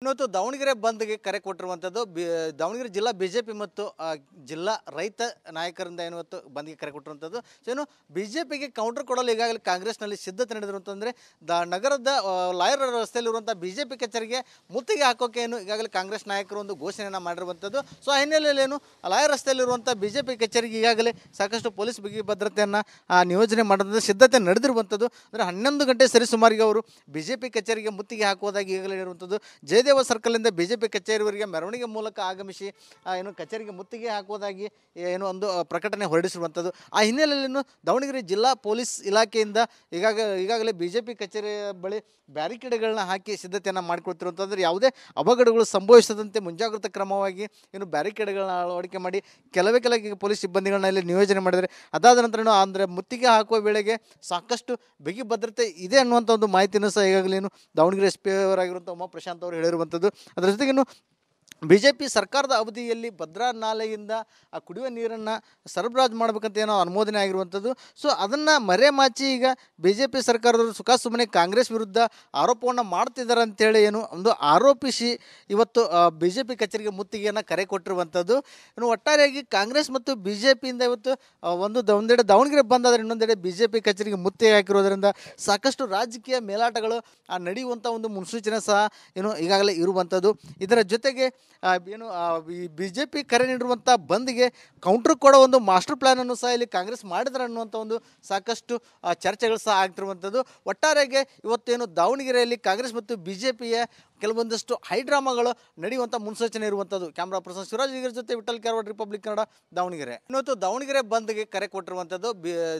ಇವತ್ತು ದಾವಣಗೆರೆ ಬಂದ್ಗೆ ಕರೆ ಕೊಟ್ಟಿರುವಂಥದ್ದು ದಾವಣಗೆರೆ ಜಿಲ್ಲಾ ಬಿಜೆಪಿ ಮತ್ತು ಜಿಲ್ಲಾ ರೈತ ನಾಯಕರಿಂದ ಇವತ್ತು ಬಂದ್ಗೆ ಕರೆ ಕೊಟ್ಟಿರುವಂಥದ್ದು. ಸೊ ಏನು ಬಿಜೆಪಿಗೆ ಕೌಂಟರ್ ಕೊಡಲು ಈಗಾಗಲೇ ಕಾಂಗ್ರೆಸ್ನಲ್ಲಿ ಸಿದ್ಧತೆ ನಡೆದಿರುವಂತಂದ್ರೆ ನಗರದ ಲಾಯರ್ ರಸ್ತೆಯಲ್ಲಿರುವಂಥ ಬಿಜೆಪಿ ಕಚೇರಿಗೆ ಮುತ್ತಿಗೆ ಹಾಕೋಕೆ ಈಗಾಗಲೇ ಕಾಂಗ್ರೆಸ್ ನಾಯಕರು ಒಂದು ಘೋಷಣೆಯನ್ನು ಮಾಡಿರುವಂಥದ್ದು. ಸೊ ಆ ಹಿನ್ನೆಲೆಯಲ್ಲಿ ಲಾಯರ್ ರಸ್ತೆಯಲ್ಲಿರುವಂಥ ಬಿಜೆಪಿ ಕಚೇರಿಗೆ ಈಗಾಗಲೇ ಸಾಕಷ್ಟು ಪೊಲೀಸ್ ಬಿಗಿ ಭದ್ರತೆಯನ್ನು ನಿಯೋಜನೆ ಮಾಡೋದ್ರ ಸಿದ್ಧತೆ ನಡೆದಿರುವಂಥದ್ದು. ಅಂದರೆ 11 ಗಂಟೆ ಸರಿಸುಮಾರಿಗೆ ಅವರು ಬಿಜೆಪಿ ಕಚೇರಿಗೆ ಮುತ್ತಿಗೆ ಹಾಕುವುದಾಗಿ ಈಗಾಗಲೇ ಇರುವಂಥದ್ದು. ಜಯದೇವ ಸರ್ಕಲ್ನಿಂದ ಬಿಜೆಪಿ ಕಚೇರಿವರೆಗೆ ಮೆರವಣಿಗೆ ಮೂಲಕ ಆಗಮಿಸಿ ಕಚೇರಿಗೆ ಮುತ್ತಿಗೆ ಹಾಕುವುದಾಗಿ ಒಂದು ಪ್ರಕಟಣೆ ಹೊರಡಿಸಿರುವಂಥದ್ದು. ಆ ಹಿನ್ನೆಲೆಯಲ್ಲಿ ದಾವಣಗೆರೆ ಜಿಲ್ಲಾ ಪೊಲೀಸ್ ಇಲಾಖೆಯಿಂದ ಈಗಾಗಲೇ ಬಿಜೆಪಿ ಕಚೇರಿ ಬಳಿ ಬ್ಯಾರಿಕೇಡ್ಗಳನ್ನ ಹಾಕಿ ಸಿದ್ಧತೆಯನ್ನು ಮಾಡಿಕೊಳ್ತಿರುವಂಥದ್ದು. ಯಾವುದೇ ಅವಘಡಗಳು ಸಂಭವಿಸದಂತೆ ಮುಂಜಾಗ್ರತಾ ಕ್ರಮವಾಗಿ ಬ್ಯಾರಿಕೇಡ್ಗಳನ್ನ ಅಳವಡಿಕೆ ಮಾಡಿ ಕೆಲವೇ ಪೊಲೀಸ್ ಸಿಬ್ಬಂದಿಗಳನ್ನ ಇಲ್ಲಿ ನಿಯೋಜನೆ ಮಾಡಿದರೆ, ಅದಾದ ನಂತರ ಅಂದರೆ ಮುತ್ತಿಗೆ ಹಾಕುವ ವೇಳೆಗೆ ಸಾಕಷ್ಟು ಬಿಗಿ ಭದ್ರತೆ ಇದೆ ಅನ್ನುವಂಥ ಒಂದು ಮಾಹಿತಿನೂ ಸಹ ಈಗಾಗಲೇ ದಾವಣಗೆರೆ ಎಸ್ ಪಿ ಅವರಾಗಿರುವಂಥ ಉಮಾ ಪ್ರಶಾಂತ್ ಅವರು ಹೇಳಿರುವಂಥದ್ದು. ಅದರ ಜೊತೆಗೇನು ಬಿಜೆಪಿ ಸರ್ಕಾರದ ಅವಧಿಯಲ್ಲಿ ಭದ್ರಾ ನಾಲೆಯಿಂದ ಕುಡಿಯುವ ನೀರನ್ನು ಸರಬರಾಜು ಮಾಡಬೇಕಂತ ಅನುಮೋದನೆ ಆಗಿರುವಂಥದ್ದು. ಸೊ ಅದನ್ನು ಮರೆಮಾಚಿ ಈಗ ಬಿಜೆಪಿ ಸರ್ಕಾರದವರು ಸುಮ್ಮನೆ ಕಾಂಗ್ರೆಸ್ ವಿರುದ್ಧ ಆರೋಪವನ್ನು ಮಾಡ್ತಿದ್ದಾರೆ ಅಂತೇಳಿ ಒಂದು ಆರೋಪಿಸಿ ಇವತ್ತು ಬಿಜೆಪಿ ಕಚೇರಿಗೆ ಮುತ್ತಿಗೆಯನ್ನು ಕರೆ ಕೊಟ್ಟಿರುವಂಥದ್ದು. ಒಟ್ಟಾರೆಯಾಗಿ ಕಾಂಗ್ರೆಸ್ ಮತ್ತು ಬಿಜೆಪಿಯಿಂದ ಇವತ್ತು ಒಂದೆಡೆ ದಾವಣಗೆರೆ ಬಂದಾದರೆ ಇನ್ನೊಂದೆಡೆ ಬಿಜೆಪಿ ಕಚೇರಿಗೆ ಮುತ್ತಿಗೆ ಹಾಕಿರೋದರಿಂದ ಸಾಕಷ್ಟು ರಾಜಕೀಯ ಮೇಲಾಟಗಳು ನಡೆಯುವಂಥ ಒಂದು ಮುನ್ಸೂಚನೆ ಸಹ ಈಗಾಗಲೇ ಇರುವಂಥದ್ದು. ಇದರ ಜೊತೆಗೆ ಈ ಬಿಜೆಪಿ ಕರೆ ನೀಡಿರುವಂಥ ಬಂದ್ಗೆ ಕೌಂಟರ್ ಕೊಡೋ ಒಂದು ಮಾಸ್ಟರ್ ಪ್ಲಾನನ್ನು ಸಹ ಇಲ್ಲಿ ಕಾಂಗ್ರೆಸ್ ಮಾಡಿದ್ದಾರೆ ಅನ್ನುವಂಥ ಒಂದು ಸಾಕಷ್ಟು ಚರ್ಚೆಗಳು ಸಹ ಆಗ್ತಿರುವಂಥದ್ದು. ಒಟ್ಟಾರೆಗೆ ಇವತ್ತೇನು ದಾವಣಗೆರೆಯಲ್ಲಿ ಕಾಂಗ್ರೆಸ್ ಮತ್ತು ಬಿಜೆಪಿಯ ಕೆಲವೊಂದಷ್ಟು ಹೈಡ್ರಾಮಾಗಳು ನಡೆಯುವಂಥ ಮುನ್ಸೂಚನೆ ಇರುವಂಥದ್ದು. ಕ್ಯಾಮ್ರಾ ಪರ್ಸನ್ ಶಿವರಾಜ್ ಜೊತೆ ವಿಠಲ್ ಕ್ಯಾರವಾಡ್, ರಿಪಬ್ಲಿಕ್ ಕನ್ನಡ, ದಾವಣಗೆರೆ. ಇವತ್ತು ದಾವಣಗೆರೆ ಬಂದ್ಗೆ ಕರೆ ಕೊಟ್ಟಿರುವಂಥದ್ದು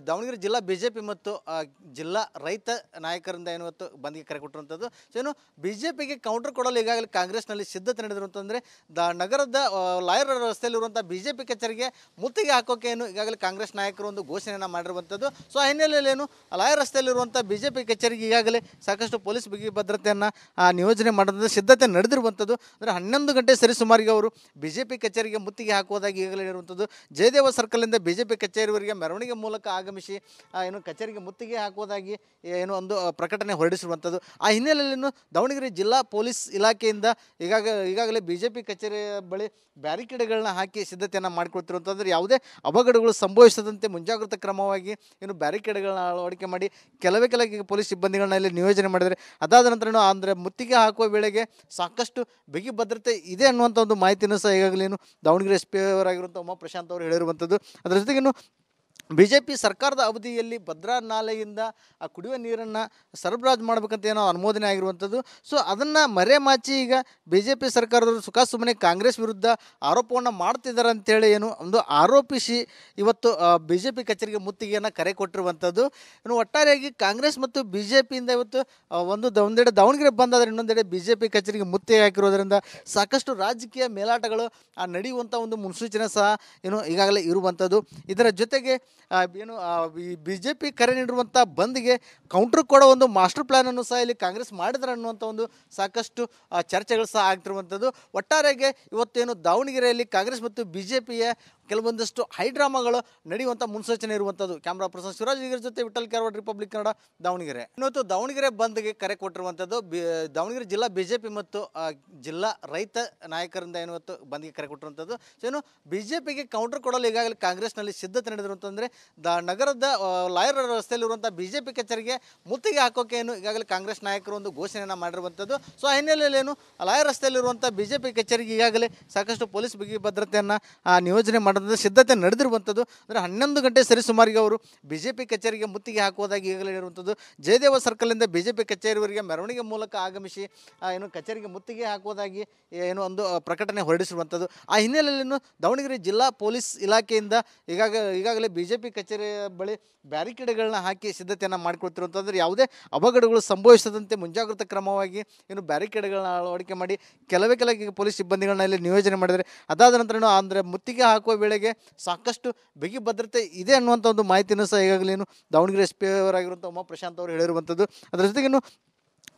ದಾವಣಗೆರೆ ಜಿಲ್ಲಾ ಬಿಜೆಪಿ ಮತ್ತು ಜಿಲ್ಲಾ ರೈತ ನಾಯಕರಿಂದ ಇವತ್ತು ಬಂದ್ಗೆ ಕರೆ ಕೊಟ್ಟಿರುವಂಥದ್ದು. ಸೊ ಏನು ಬಿಜೆಪಿಗೆ ಕೌಂಟರ್ ಕೊಡಲು ಈಗಾಗಲೇ ಕಾಂಗ್ರೆಸ್ನಲ್ಲಿ ಸಿದ್ಧತೆ ನಡೆದಿರುವಂತಂದ್ರೆ ನಗರದ ಲಾಯರ್ ರಸ್ತೆಯಲ್ಲಿರುವಂಥ ಬಿಜೆಪಿ ಕಚೇರಿಗೆ ಮುತ್ತಿಗೆ ಹಾಕೋಕೆ ಈಗಾಗಲೇ ಕಾಂಗ್ರೆಸ್ ನಾಯಕರು ಒಂದು ಘೋಷಣೆಯನ್ನು ಮಾಡಿರುವಂಥದ್ದು. ಸೊ ಆ ಹಿನ್ನೆಲೆಯಲ್ಲಿ ಲಾಯರ್ ರಸ್ತೆಯಲ್ಲಿರುವಂಥ ಬಿಜೆಪಿ ಕಚೇರಿಗೆ ಈಗಾಗಲೇ ಸಾಕಷ್ಟು ಪೊಲೀಸ್ ಬಿಗಿ ಭದ್ರತೆಯನ್ನು ನಿಯೋಜನೆ ಸಿದ್ಧತೆ ನಡೆದಿರುವಂಥದ್ದು. ಅಂದರೆ 11 ಗಂಟೆ ಸರಿಸುಮಾರಿಗೆ ಅವರು ಬಿಜೆಪಿ ಕಚೇರಿಗೆ ಮುತ್ತಿಗೆ ಹಾಕುವುದಾಗಿ ಈಗಾಗಲೇ ಇರುವಂಥದ್ದು. ಜಯದೇವ ಸರ್ಕಲ್ನಿಂದ ಬಿಜೆಪಿ ಕಚೇರಿವರೆಗೆ ಮೆರವಣಿಗೆ ಮೂಲಕ ಆಗಮಿಸಿ ಕಚೇರಿಗೆ ಮುತ್ತಿಗೆ ಹಾಕುವುದಾಗಿ ಒಂದು ಪ್ರಕಟಣೆ ಹೊರಡಿಸಿರುವಂಥದ್ದು. ಆ ಹಿನ್ನೆಲೆಯಲ್ಲಿ ದಾವಣಗೆರೆ ಜಿಲ್ಲಾ ಪೊಲೀಸ್ ಇಲಾಖೆಯಿಂದ ಈಗಾಗಲೇ ಬಿಜೆಪಿ ಕಚೇರಿ ಬಳಿ ಬ್ಯಾರಿಕೇಡ್ಗಳನ್ನ ಹಾಕಿ ಸಿದ್ಧತೆಯನ್ನು ಮಾಡಿಕೊಳ್ತಿರುವಂಥದ್ದು. ಯಾವುದೇ ಅವಘಡಗಳು ಸಂಭವಿಸದಂತೆ ಮುಂಜಾಗ್ರತಾ ಕ್ರಮವಾಗಿ ಬ್ಯಾರಿಕೇಡ್ಗಳನ್ನ ಅಳವಡಿಕೆ ಮಾಡಿ ಕೆಲವೇ ಪೊಲೀಸ್ ಸಿಬ್ಬಂದಿಗಳನ್ನ ಇಲ್ಲಿ ನಿಯೋಜನೆ ಮಾಡಿದರೆ, ಅದಾದ ನಂತರ ಅಂದರೆ ಮುತ್ತಿಗೆ ಹಾಕುವ ವೇಳೆಗೆ ಸಾಕಷ್ಟು ಬಿಗಿ ಭದ್ರತೆ ಇದೆ ಅನ್ನುವಂಥ ಒಂದು ಮಾಹಿತಿನೂ ಸಹ ಈಗಾಗಲೇ ದಾವಣಗೆರೆ ಎಸ್ ಪಿ ಅವರಾಗಿರುವಂಥ ಉಮಾ ಪ್ರಶಾಂತ್ ಅವರು ಹೇಳಿರುವಂಥದ್ದು. ಅದರ ಜೊತೆಗೇನು ಬಿಜೆಪಿ ಸರ್ಕಾರದ ಅವಧಿಯಲ್ಲಿ ಭದ್ರಾ ನಾಲೆಯಿಂದ ಕುಡಿಯುವ ನೀರನ್ನು ಸರಬರಾಜು ಮಾಡಬೇಕಂತ ಅನುಮೋದನೆ ಆಗಿರುವಂಥದ್ದು. ಸೊ ಅದನ್ನು ಮರೆಮಾಚಿ ಈಗ ಬಿಜೆಪಿ ಸರ್ಕಾರದವರು ಸುಮ್ಮನೆ ಕಾಂಗ್ರೆಸ್ ವಿರುದ್ಧ ಆರೋಪವನ್ನು ಮಾಡ್ತಿದ್ದಾರೆ ಅಂತೇಳಿ ಒಂದು ಆರೋಪಿಸಿ ಇವತ್ತು ಬಿಜೆಪಿ ಕಚೇರಿಗೆ ಮುತ್ತಿಗೆಯನ್ನು ಕರೆ ಕೊಟ್ಟಿರುವಂಥದ್ದು. ಒಟ್ಟಾರೆಯಾಗಿ ಕಾಂಗ್ರೆಸ್ ಮತ್ತು ಬಿಜೆಪಿಯಿಂದ ಇವತ್ತು ಒಂದೆಡೆ ದಾವಣಗೆರೆ ಬಂದಾದರೆ ಇನ್ನೊಂದೆಡೆ ಬಿಜೆಪಿ ಕಚೇರಿಗೆ ಮುತ್ತಿಗೆ ಹಾಕಿರೋದರಿಂದ ಸಾಕಷ್ಟು ರಾಜಕೀಯ ಮೇಲಾಟಗಳು ನಡೆಯುವಂಥ ಒಂದು ಮುನ್ಸೂಚನೆ ಸಹ ಈಗಾಗಲೇ ಇರುವಂಥದ್ದು. ಇದರ ಜೊತೆಗೆ ಈ ಬಿಜೆಪಿ ಕರೆ ನೀಡಿರುವಂಥ ಬಂದ್ಗೆ ಕೌಂಟರ್ ಕೊಡೋ ಒಂದು ಮಾಸ್ಟರ್ ಪ್ಲಾನನ್ನು ಸಹ ಇಲ್ಲಿ ಕಾಂಗ್ರೆಸ್ ಮಾಡಿದ್ದಾರೆ ಅನ್ನುವಂಥ ಒಂದು ಸಾಕಷ್ಟು ಚರ್ಚೆಗಳು ಸಹ ಆಗ್ತಿರುವಂಥದ್ದು. ಒಟ್ಟಾರೆಗೆ ಇವತ್ತೇನು ದಾವಣಗೆರೆಯಲ್ಲಿ ಕಾಂಗ್ರೆಸ್ ಮತ್ತು ಬಿಜೆಪಿಯ ಕೆಲವೊಂದಷ್ಟು ಹೈಡ್ರಾಮಾಗಳು ನಡೆಯುವಂಥ ಮುನ್ಸೂಚನೆ ಇರುವಂಥದ್ದು. ಕ್ಯಾಮ್ರಾ ಪರ್ಸನ್ ಶಿವರಾಜ್ ಜೊತೆ ವಿಠಲ್ ಕ್ಯಾರವಾಡ್, ರಿಪಬ್ಲಿಕ್ ಕನ್ನಡ, ದಾವಣಗೆರೆ. ಇವತ್ತು ದಾವಣಗೆರೆ ಬಂದ್ಗೆ ಕರೆ ಕೊಟ್ಟಿರುವಂಥದ್ದು ದಾವಣಗೆರೆ ಜಿಲ್ಲಾ ಬಿಜೆಪಿ ಮತ್ತು ಜಿಲ್ಲಾ ರೈತ ನಾಯಕರಿಂದ ಇವತ್ತು ಬಂದ್ಗೆ ಕರೆ ಕೊಟ್ಟಿರುವಂಥದ್ದು. ಸೊ ಏನು ಬಿಜೆಪಿಗೆ ಕೌಂಟರ್ ಕೊಡಲು ಈಗಾಗಲೇ ಕಾಂಗ್ರೆಸ್ನಲ್ಲಿ ಸಿದ್ಧತೆ ನಡೆದಿರುವಂತಂದ್ರೆ ನಗರದ ಲಾಯರ್ ರಸ್ತೆಯಲ್ಲಿರುವಂಥ ಬಿಜೆಪಿ ಕಚೇರಿಗೆ ಮುತ್ತಿಗೆ ಹಾಕೋಕೆ ಈಗಾಗಲೇ ಕಾಂಗ್ರೆಸ್ ನಾಯಕರು ಒಂದು ಘೋಷಣೆಯನ್ನು ಮಾಡಿರುವಂಥದ್ದು. ಸೊ ಆ ಹಿನ್ನೆಲೆಯಲ್ಲಿ ಲಾಯರ್ ರಸ್ತೆಯಲ್ಲಿರುವಂಥ ಬಿಜೆಪಿ ಕಚೇರಿಗೆ ಈಗಾಗಲೇ ಸಾಕಷ್ಟು ಪೊಲೀಸ್ ಬಿಗಿ ಭದ್ರತೆಯನ್ನು ನಿಯೋಜನೆ ಸಿದ್ಧತೆ ನಡೆದಿರುವಂಥದ್ದು. ಅಂದರೆ 11 ಗಂಟೆ ಸರಿಸುಮಾರಿಗೆ ಅವರು ಬಿಜೆಪಿ ಕಚೇರಿಗೆ ಮುತ್ತಿಗೆ ಹಾಕುವುದಾಗಿ ಈಗಾಗಲೇ ಇರುವಂಥದ್ದು. ಜಯದೇವ ಸರ್ಕಲ್ನಿಂದ ಬಿಜೆಪಿ ಕಚೇರಿವರೆಗೆ ಮೆರವಣಿಗೆ ಮೂಲಕ ಆಗಮಿಸಿ ಕಚೇರಿಗೆ ಮುತ್ತಿಗೆ ಹಾಕುವುದಾಗಿ ಒಂದು ಪ್ರಕಟಣೆ ಹೊರಡಿಸಿರುವಂಥದ್ದು. ಆ ಹಿನ್ನೆಲೆಯಲ್ಲಿ ದಾವಣಗೆರೆ ಜಿಲ್ಲಾ ಪೊಲೀಸ್ ಇಲಾಖೆಯಿಂದ ಈಗಾಗಲೇ ಬಿಜೆಪಿ ಕಚೇರಿ ಬಳಿ ಬ್ಯಾರಿಕೇಡ್ಗಳನ್ನ ಹಾಕಿ ಸಿದ್ಧತೆಯನ್ನು ಮಾಡಿಕೊಳ್ತಿರುವಂಥದ್ದು. ಯಾವುದೇ ಅವಘಡಗಳು ಸಂಭವಿಸದಂತೆ ಮುಂಜಾಗ್ರತಾ ಕ್ರಮವಾಗಿ ಬ್ಯಾರಿಕೇಡ್ಗಳನ್ನ ಅಳವಡಿಕೆ ಮಾಡಿ ಕೆಲವೇ ಪೊಲೀಸ್ ಸಿಬ್ಬಂದಿಗಳನ್ನ ಇಲ್ಲಿ ನಿಯೋಜನೆ ಮಾಡಿದರೆ, ಅದಾದ ನಂತರ ಅಂದರೆ ಮುತ್ತಿಗೆ ಹಾಕುವ ವೇಳೆಗೆ ಸಾಕಷ್ಟು ಬಿಗಿ ಭದ್ರತೆ ಇದೆ ಅನ್ನುವಂಥ ಒಂದು ಮಾಹಿತಿನೂ ಸಹ ಈಗಾಗಲೇ ದಾವಣಗೆರೆ ಎಸ್ ಪಿ ಅವರಾಗಿರುವಂಥ ಉಮಾ ಪ್ರಶಾಂತ್ ಅವರು ಹೇಳಿರುವಂಥದ್ದು. ಅದರ ಜೊತೆಗೇನು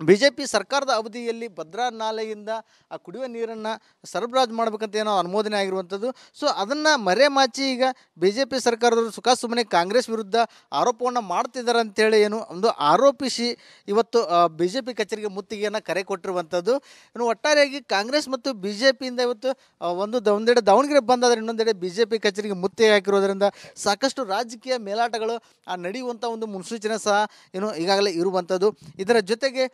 ಬಿಜೆಪಿ ಸರ್ಕಾರದ ಅವಧಿಯಲ್ಲಿ ಭದ್ರಾ ನಾಲೆಯಿಂದ ಆ ಕುಡಿಯುವ ನೀರನ್ನು ಸರಬರಾಜು ಮಾಡಬೇಕಂತ ಏನೋ ಅನುಮೋದನೆ ಆಗಿರುವಂಥದ್ದು. ಸೊ ಅದನ್ನು ಮರೆಮಾಚಿ ಈಗ ಬಿಜೆಪಿ ಸರ್ಕಾರದವರು ಸುಮ್ಮನೆ ಕಾಂಗ್ರೆಸ್ ವಿರುದ್ಧ ಆರೋಪವನ್ನು ಮಾಡ್ತಿದ್ದಾರೆ ಅಂತೇಳಿ ಏನು ಒಂದು ಆರೋಪಿಸಿ ಇವತ್ತು ಬಿಜೆಪಿ ಕಚೇರಿಗೆ ಮುತ್ತಿಗೆಯನ್ನು ಕರೆ ಕೊಟ್ಟಿರುವಂಥದ್ದು. ಇನ್ನು ಒಟ್ಟಾರೆಯಾಗಿ ಕಾಂಗ್ರೆಸ್ ಮತ್ತು ಬಿಜೆಪಿಯಿಂದ ಇವತ್ತು ಒಂದೆಡೆ ದಾವಣಗೆರೆ ಬಂದಾದರೆ ಇನ್ನೊಂದೆಡೆ ಬಿಜೆಪಿ ಕಚೇರಿಗೆ ಮುತ್ತಿಗೆ ಹಾಕಿರೋದ್ರಿಂದ ಸಾಕಷ್ಟು ರಾಜಕೀಯ ಮೇಲಾಟಗಳು ನಡೆಯುವಂಥ ಒಂದು ಮುನ್ಸೂಚನೆ ಸಹ ಏನು ಈಗಾಗಲೇ ಇರುವಂಥದ್ದು. ಇದರ ಜೊತೆಗೆ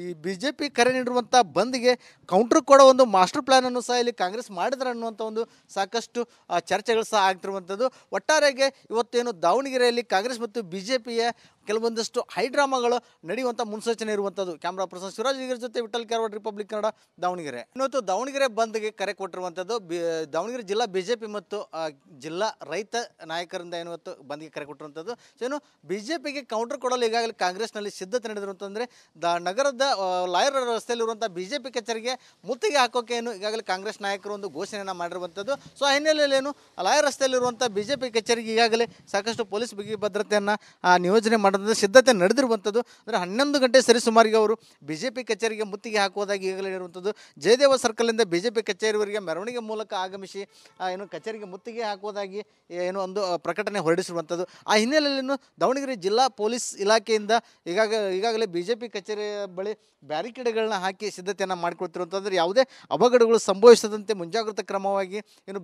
ಈ ಬಿಜೆಪಿ ಕರೆ ನೀಡಿರುವಂಥ ಬಂದ್ಗೆ ಕೌಂಟ್ರ್ ಕೊಡೋ ಒಂದು ಮಾಸ್ಟರ್ ಪ್ಲ್ಯಾನನ್ನು ಸಹ ಇಲ್ಲಿ ಕಾಂಗ್ರೆಸ್ ಮಾಡಿದ್ರೆ ಅನ್ನುವಂಥ ಒಂದು ಸಾಕಷ್ಟು ಚರ್ಚೆಗಳು ಸಹ ಆಗ್ತಿರುವಂಥದ್ದು. ಒಟ್ಟಾರೆಗೆ ಇವತ್ತೇನು ದಾವಣಗೆರೆಯಲ್ಲಿ ಕಾಂಗ್ರೆಸ್ ಮತ್ತು ಬಿಜೆಪಿಯ ಕೆಲವೊಂದಷ್ಟು ಹೈಡ್ರಾಮಾಗಳು ನಡೆಯುವಂಥ ಮುನ್ಸೂಚನೆ ಇರುವಂಥದ್ದು. ಕ್ಯಾಮ್ರಾ ಪರ್ಸನ್ ಶಿವರಾಜ್ ಜೊತೆ ವಿಠಲ್ ಕ್ಯಾರವಾಡ್, ರಿಪಬ್ಲಿಕ್ ಕನ್ನಡ, ದಾವಣಗೆರೆ. ಇವತ್ತು ದಾವಣಗೆರೆ ಬಂದ್ಗೆ ಕರೆ ಕೊಟ್ಟಿರುವಂಥದ್ದು ದಾವಣಗೆರೆ ಜಿಲ್ಲಾ ಬಿಜೆಪಿ ಮತ್ತು ಜಿಲ್ಲಾ ರೈತ ನಾಯಕರಿಂದ ಇವತ್ತು ಬಂದ್ಗೆ ಕರೆ ಕೊಟ್ಟಿರುವಂಥದ್ದು. ಸೊ ಏನು ಬಿಜೆಪಿಗೆ ಕೌಂಟರ್ ಕೊಡಲು ಈಗಾಗಲೇ ಕಾಂಗ್ರೆಸ್ನಲ್ಲಿ ಸಿದ್ಧತೆ ನಡೆದಿರುವಂತಂದರೆ ನಗರದ ಲಾಯರ್ ರಸ್ತೆಯಲ್ಲಿರುವಂಥ ಬಿಜೆಪಿ ಕಚೇರಿಗೆ ಮುತ್ತಿಗೆ ಹಾಕೋಕೆ ಈಗಾಗಲೇ ಕಾಂಗ್ರೆಸ್ ನಾಯಕರು ಒಂದು ಘೋಷಣೆಯನ್ನು ಮಾಡಿರುವಂಥದ್ದು. ಸೊ ಆ ಹಿನ್ನೆಲೆಯಲ್ಲಿ ಲಾಯರ್ ರಸ್ತೆಯಲ್ಲಿರುವಂಥ ಬಿಜೆಪಿ ಕಚೇರಿಗೆ ಈಗಾಗಲೇ ಸಾಕಷ್ಟು ಪೊಲೀಸ್ ಬಿಗಿ ಭದ್ರತೆಯನ್ನು ನಿಯೋಜನೆ ಸಿದ್ಧತೆ ನಡೆದಿರುವಂಥದ್ದು. ಅಂದರೆ 11 ಗಂಟೆ ಸರಿಸುಮಾರಿಗೆ ಅವರು ಬಿಜೆಪಿ ಕಚೇರಿಗೆ ಮುತ್ತಿಗೆ ಹಾಕುವುದಾಗಿ ಈಗಾಗಲೇ ಇರುವಂಥದ್ದು. ಜಯದೇವ ಸರ್ಕಲ್ನಿಂದ ಬಿಜೆಪಿ ಕಚೇರಿವರೆಗೆ ಮೆರವಣಿಗೆ ಮೂಲಕ ಆಗಮಿಸಿ ಕಚೇರಿಗೆ ಮುತ್ತಿಗೆ ಹಾಕುವುದಾಗಿ ಒಂದು ಪ್ರಕಟಣೆ ಹೊರಡಿಸಿರುವಂಥದ್ದು. ಆ ಹಿನ್ನೆಲೆಯಲ್ಲಿ ದಾವಣಗೆರೆ ಜಿಲ್ಲಾ ಪೊಲೀಸ್ ಇಲಾಖೆಯಿಂದ ಈಗಾಗಲೇ ಬಿಜೆಪಿ ಕಚೇರಿಯ ಬಳಿ ಬ್ಯಾರಿಕೇಡ್ಗಳನ್ನ ಹಾಕಿ ಸಿದ್ಧತೆಯನ್ನು ಮಾಡಿಕೊಳ್ತಿರುವಂಥದ್ದು. ಯಾವುದೇ ಅವಘಡಗಳು ಸಂಭವಿಸದಂತೆ ಮುಂಜಾಗ್ರತಾ ಕ್ರಮವಾಗಿ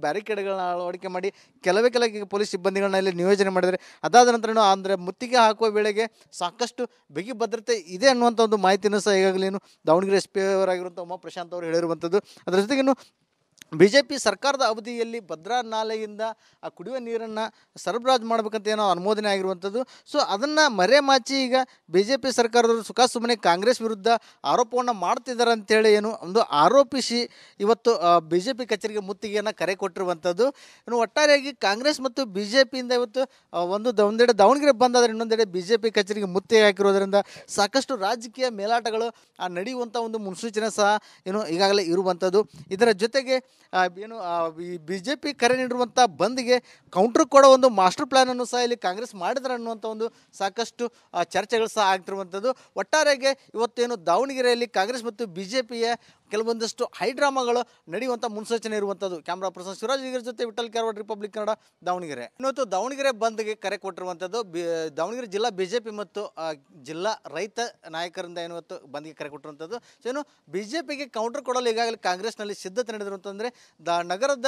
ಬ್ಯಾರಿಕೇಡ್ಗಳನ್ನ ಅಳವಡಿಕೆ ಮಾಡಿ ಕೆಲವೇ ಪೊಲೀಸ್ ಸಿಬ್ಬಂದಿಗಳನ್ನ ಇಲ್ಲಿ ನಿಯೋಜನೆ ಮಾಡಿದರೆ, ಅದಾದ ನಂತರ ಅಂದರೆ ಮುತ್ತಿಗೆ ಹಾಕುವ ವೇಳೆಗೆ ಸಾಕಷ್ಟು ಬಿಗಿ ಭದ್ರತೆ ಇದೆ ಅನ್ನುವಂಥ ಒಂದು ಮಾಹಿತಿಯನ್ನು ಸಹ ಈಗಾಗಲೇ ದಾವಣಗೆರೆ ಎಸ್ ಪಿ ಅವರಾಗಿರುವಂಥ ಉಮಾ ಪ್ರಶಾಂತ್ ಅವರು ಹೇಳಿರುವಂಥದ್ದು. ಅದರ ಜೊತೆಗೇನು ಬಿಜೆಪಿ ಸರ್ಕಾರದ ಅವಧಿಯಲ್ಲಿ ಭದ್ರಾ ನಾಲೆಯಿಂದ ಆ ಕುಡಿಯುವ ನೀರನ್ನು ಸರಬರಾಜು ಮಾಡಬೇಕಂತ ಏನೋ ಅನುಮೋದನೆ ಆಗಿರುವಂಥದ್ದು. ಸೊ ಅದನ್ನು ಮರೆಮಾಚಿ ಈಗ ಬಿಜೆಪಿ ಸರ್ಕಾರದವರು ಸುಮ್ಮನೆ ಕಾಂಗ್ರೆಸ್ ವಿರುದ್ಧ ಆರೋಪವನ್ನು ಮಾಡ್ತಿದ್ದಾರೆ ಅಂತೇಳಿ ಏನು ಒಂದು ಆರೋಪಿಸಿ ಇವತ್ತು ಬಿಜೆಪಿ ಕಚೇರಿಗೆ ಮುತ್ತಿಗೆಯನ್ನು ಕರೆ ಕೊಟ್ಟಿರುವಂಥದ್ದು. ಇನ್ನು ಒಟ್ಟಾರೆಯಾಗಿ ಕಾಂಗ್ರೆಸ್ ಮತ್ತು ಬಿಜೆಪಿಯಿಂದ ಇವತ್ತು ಒಂದೆಡೆ ದಾವಣಗೆರೆ ಬಂದಾದರೆ ಇನ್ನೊಂದೆಡೆ ಬಿಜೆಪಿ ಕಚೇರಿಗೆ ಮುತ್ತಿಗೆ ಹಾಕಿರೋದ್ರಿಂದ ಸಾಕಷ್ಟು ರಾಜಕೀಯ ಮೇಲಾಟಗಳು ನಡೆಯುವಂಥ ಒಂದು ಮುನ್ಸೂಚನೆ ಸಹ ಏನು ಈಗಾಗಲೇ ಇರುವಂಥದ್ದು. ಇದರ ಜೊತೆಗೆ ಈ ಬಿಜೆಪಿ ಕರೆ ನೀಡಿರುವಂಥ ಬಂದ್ಗೆ ಕೌಂಟ್ರ್ ಕೊಡೋ ಒಂದು ಮಾಸ್ಟರ್ ಪ್ಲ್ಯಾನನ್ನು ಸಹ ಇಲ್ಲಿ ಕಾಂಗ್ರೆಸ್ ಮಾಡಿದ್ರೆ ಅನ್ನುವಂಥ ಒಂದು ಸಾಕಷ್ಟು ಚರ್ಚೆಗಳು ಸಹ ಆಗ್ತಿರುವಂಥದ್ದು. ಒಟ್ಟಾರೆಗೆ ಇವತ್ತೇನು ದಾವಣಗೆರೆಯಲ್ಲಿ ಕಾಂಗ್ರೆಸ್ ಮತ್ತು ಬಿಜೆಪಿಯ ಕೆಲವೊಂದಷ್ಟು ಹೈಡ್ರಾಮಾಗಳು ನಡೆಯುವಂಥ ಮುನ್ಸೂಚನೆ ಇರುವಂಥದ್ದು. ಕ್ಯಾಮ್ರಾ ಪರ್ಸನ್ ಶಿವರಾಜ್ ಜೊತೆ ವಿಠಲ್ ಕ್ಯಾರವಾಡ್, ರಿಪಬ್ಲಿಕ್ ಕನ್ನಡ, ದಾವಣಗೆರೆ. ಇವತ್ತು ದಾವಣಗೆರೆ ಬಂದ್ಗೆ ಕರೆ ಕೊಟ್ಟಿರುವಂಥದ್ದು ದಾವಣಗೆರೆ ಜಿಲ್ಲಾ ಬಿಜೆಪಿ ಮತ್ತು ಜಿಲ್ಲಾ ರೈತ ನಾಯಕರಿಂದ ಇವತ್ತು ಬಂದ್ಗೆ ಕರೆ ಕೊಟ್ಟಿರುವಂಥದ್ದು. ಸೊ ಏನು ಬಿಜೆಪಿಗೆ ಕೌಂಟರ್ ಕೊಡಲು ಈಗಾಗಲೇ ಕಾಂಗ್ರೆಸ್ನಲ್ಲಿ ಸಿದ್ಧತೆ ನಡೆದಿರುವಂತಂದರೆ ನಗರದ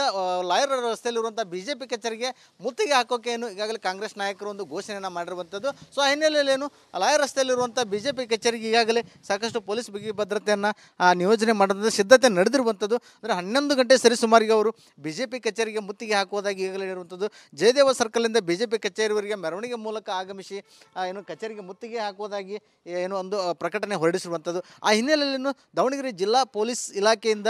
ಲಾಯರ್ ರಸ್ತೆಯಲ್ಲಿರುವಂಥ ಬಿಜೆಪಿ ಕಚೇರಿಗೆ ಮುತ್ತಿಗೆ ಹಾಕೋಕೆ ಈಗಾಗಲೇ ಕಾಂಗ್ರೆಸ್ ನಾಯಕರು ಒಂದು ಘೋಷಣೆಯನ್ನು ಮಾಡಿರುವಂಥದ್ದು. ಸೊ ಆ ಹಿನ್ನೆಲೆಯಲ್ಲಿ ಲಾಯರ್ ರಸ್ತೆಯಲ್ಲಿರುವಂಥ ಬಿಜೆಪಿ ಕಚೇರಿಗೆ ಈಗಾಗಲೇ ಸಾಕಷ್ಟು ಪೊಲೀಸ್ ಬಿಗಿ ಭದ್ರತೆಯನ್ನು ನಿಯೋಜನೆ ಸಿದ್ಧತೆ ನಡೆದಿರುವಂಥದ್ದು. ಅಂದರೆ 11 ಗಂಟೆ ಸರಿಸುಮಾರಿಗೆ ಅವರು ಬಿಜೆಪಿ ಕಚೇರಿಗೆ ಮುತ್ತಿಗೆ ಹಾಕುವುದಾಗಿ ಈಗಾಗಲೇ ಇರುವಂಥದ್ದು. ಜಯದೇವ ಸರ್ಕಲ್ನಿಂದ ಬಿಜೆಪಿ ಕಚೇರಿವರೆಗೆ ಮೆರವಣಿಗೆ ಮೂಲಕ ಆಗಮಿಸಿ ಕಚೇರಿಗೆ ಮುತ್ತಿಗೆ ಹಾಕುವುದಾಗಿ ಒಂದು ಪ್ರಕಟಣೆ ಹೊರಡಿಸಿರುವಂಥದ್ದು. ಆ ಹಿನ್ನೆಲೆಯಲ್ಲಿ ದಾವಣಗೆರೆ ಜಿಲ್ಲಾ ಪೊಲೀಸ್ ಇಲಾಖೆಯಿಂದ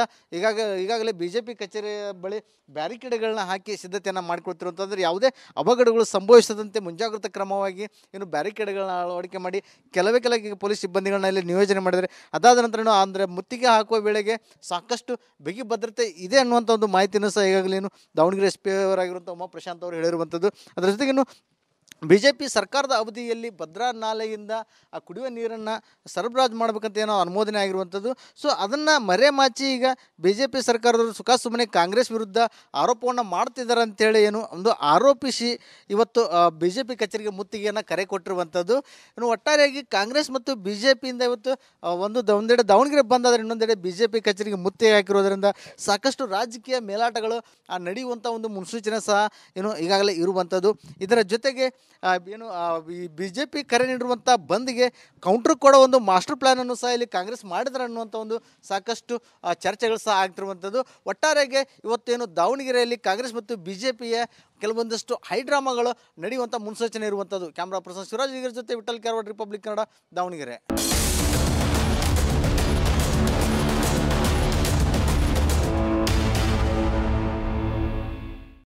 ಈಗಾಗಲೇ ಬಿಜೆಪಿ ಕಚೇರಿಯ ಬಳಿ ಬ್ಯಾರಿಕೇಡ್ಗಳನ್ನ ಹಾಕಿ ಸಿದ್ಧತೆಯನ್ನು ಮಾಡಿಕೊಳ್ತಿರುವಂಥದ್ದು. ಯಾವುದೇ ಅವಘಡಗಳು ಸಂಭವಿಸದಂತೆ ಮುಂಜಾಗ್ರತಾ ಕ್ರಮವಾಗಿ ಬ್ಯಾರಿಕೇಡ್ಗಳನ್ನ ಅಳವಡಿಕೆ ಮಾಡಿ ಕೆಲವೇ ಪೊಲೀಸ್ ಸಿಬ್ಬಂದಿಗಳನ್ನ ಇಲ್ಲಿ ನಿಯೋಜನೆ ಮಾಡಿದರೆ, ಅದಾದ ನಂತರ ಅಂದರೆ ಮುತ್ತಿಗೆ ಹಾಕುವ ವೇಳೆಗೆ ಸಾಕಷ್ಟು ಬಿಗಿ ಭದ್ರತೆ ಇದೆ ಅನ್ನುವಂಥ ಒಂದು ಮಾಹಿತಿಯನ್ನು ಸಹ ಈಗಾಗಲೇ ದಾವಣಗೆರೆ ಎಸ್ ಪಿ ಅವರಾಗಿರುವಂಥ ಉಮಾ ಪ್ರಶಾಂತ್ ಅವರು ಹೇಳಿರುವಂಥದ್ದು. ಅದರ ಜೊತೆಗೇನು ಬಿಜೆಪಿ ಸರ್ಕಾರದ ಅವಧಿಯಲ್ಲಿ ಭದ್ರಾ ನಾಲೆಯಿಂದ ಆ ಕುಡಿಯುವ ನೀರನ್ನು ಸರಬರಾಜು ಮಾಡಬೇಕಂತ ಏನೋ ಅನುಮೋದನೆ ಆಗಿರುವಂಥದ್ದು. ಸೊ ಅದನ್ನು ಮರೆಮಾಚಿ ಈಗ ಬಿಜೆಪಿ ಸರ್ಕಾರದವರು ಸುಮ್ಮನೆ ಕಾಂಗ್ರೆಸ್ ವಿರುದ್ಧ ಆರೋಪವನ್ನು ಮಾಡ್ತಿದ್ದಾರೆ ಅಂತೇಳಿ ಏನು ಒಂದು ಆರೋಪಿಸಿ ಇವತ್ತು ಬಿಜೆಪಿ ಕಚೇರಿಗೆ ಮುತ್ತಿಗೆಯನ್ನು ಕರೆ ಕೊಟ್ಟಿರುವಂಥದ್ದು. ಇನ್ನು ಒಟ್ಟಾರೆಯಾಗಿ ಕಾಂಗ್ರೆಸ್ ಮತ್ತು ಬಿಜೆಪಿಯಿಂದ ಇವತ್ತು ಒಂದೆಡೆ ದಾವಣಗೆರೆ ಬಂದಾದರೆ ಇನ್ನೊಂದೆಡೆ ಬಿಜೆಪಿ ಕಚೇರಿಗೆ ಮುತ್ತಿಗೆ ಹಾಕಿರೋದ್ರಿಂದ ಸಾಕಷ್ಟು ರಾಜಕೀಯ ಮೇಲಾಟಗಳು ನಡೆಯುವಂಥ ಒಂದು ಮುನ್ಸೂಚನೆ ಸಹ ಏನು ಈಗಾಗಲೇ ಇರುವಂಥದ್ದು. ಇದರ ಜೊತೆಗೆ ಈ ಬಿಜೆಪಿ ಕರೆ ನೀಡಿರುವಂಥ ಬಂದ್ಗೆ ಕೌಂಟ್ರ್ ಕೊಡೋ ಒಂದು ಮಾಸ್ಟರ್ ಪ್ಲ್ಯಾನನ್ನು ಸಹ ಇಲ್ಲಿ ಕಾಂಗ್ರೆಸ್ ಮಾಡಿದ್ರೆ ಅನ್ನುವಂಥ ಒಂದು ಸಾಕಷ್ಟು ಚರ್ಚೆಗಳು ಸಹ ಆಗ್ತಿರುವಂಥದ್ದು. ಒಟ್ಟಾರೆಗೆ ಇವತ್ತೇನು ದಾವಣಗೆರೆಯಲ್ಲಿ ಕಾಂಗ್ರೆಸ್ ಮತ್ತು ಬಿಜೆಪಿಯ ಕೆಲವೊಂದಷ್ಟು ಹೈಡ್ರಾಮಾಗಳು ನಡೆಯುವಂಥ ಮುನ್ಸೂಚನೆ ಇರುವಂಥದ್ದು. ಕ್ಯಾಮ್ರಾ ಪರ್ಸನ್ ಶಿವರಾಜ್ ಜೊತೆ ವಿಠಲ್ ಕ್ಯಾರವಾಡ್, ರಿಪಬ್ಲಿಕ್ ಕನ್ನಡ, ದಾವಣಗೆರೆ.